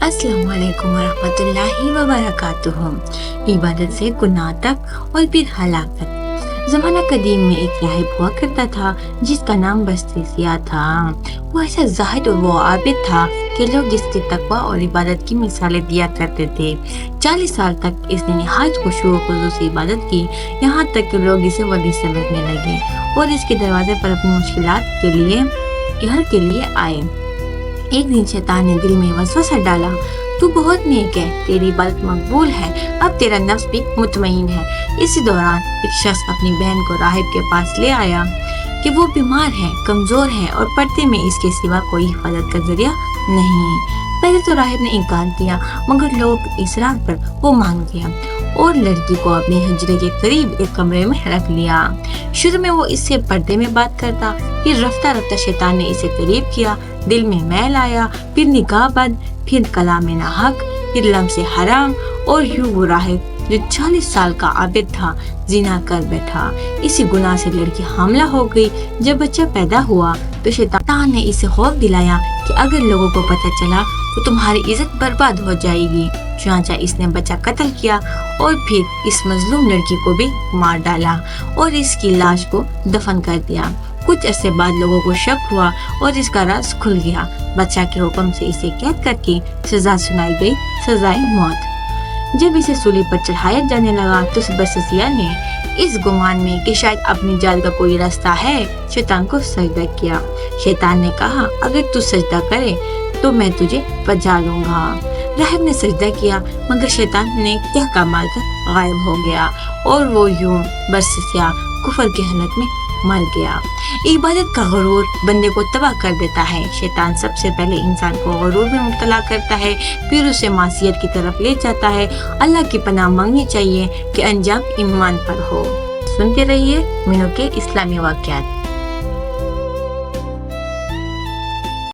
अस्सलाम वालेकुम वरहमतुल्लाहि वबरकातुहू। इबादत से गुनाह तक और फिर हलाकत। ज़माना कदीम में एक राहिब हुआ करता था जिसका नाम बस्तिसिया था। वो ऐसा ज़ाहिद और वो आबिद था कि लोग जिसके तकवा और इबादत की मिसालें दिया करते थे। 40 साल तक इसने निहायत खुशू और खुजू से इबादत की, यहाँ तक कि लोग इसे वली समझने लगे और इसके दरवाजे पर अपनी मुश्किलात के लिए घर के लिए आए। एक दिन शैतान ने दिल में वसवसा डाला, तू बहुत नेक है, तेरी इबादत मकबूल है, अब तेरा नफ्स भी मुतमईन है। इसी दौरान एक शख्स अपनी बहन को राहिब के पास ले आया कि वो बीमार है, कमजोर है और पर्दे में इसके सिवा कोई हिफाजत का जरिया नहीं। पहले तो राहिब ने इनकार किया, मगर लोगों के इसरार पर वो मान गया और लड़की को अपने हिजरे के करीब एक कमरे में रख लिया। शुरू में वो इससे पर्दे में बात करता, फिर रफ्ता रफ्ता शैतान ने इसे करीब किया, दिल में मैल आया, फिर निगाह बद, फिर कलाम नाहक, फिर लम्से हराम और यूं वो राहिब जो 40 साल का आबिद था जिना कर बैठा। इसी गुनाह से लड़की हामला हो गई। जब बच्चा पैदा हुआ तो शैतान ने इसे खौफ दिलाया कि अगर लोगों को पता चला तो तुम्हारी इज्जत बर्बाद हो जाएगी। चुनांचे इसने बच्चा कत्ल किया और फिर इस मजलूम लड़की को भी मार डाला और इसकी लाश को दफन कर दिया। कुछ अरसे बाद लोगों को शक हुआ और इसका राज खुल गया। बादशाह के हुक्म से इसे कैद करके सजा सुनाई गई, सजाए मौत। जब इसे सूली पर चढ़ाया जाने लगा तो बस्तिसिया ने इस गुमान में कि शायद अपनी जाल का कोई रास्ता है, शैतान को सजदा किया। शैतान ने कहा, अगर तू सजदा करे तो मैं तुझे बचा लूंगा। राहिब ने सजदा किया, मगर शैतान ने कहका मारकर गायब हो गया और वो यूं बस्तिसिया कुफर की हालत में मर गया। इबादत का गुरूर बंदे को तबाह कर देता है। शैतान सबसे पहले इंसान को गुरूर में मुब्तला करता है, फिर उसे मासियत की तरफ ले जाता है। अल्लाह की पनाह मांगनी चाहिए कि अंजाम ईमान पर हो। सुनते रहिए मीनू के इस्लामी वाक़यात।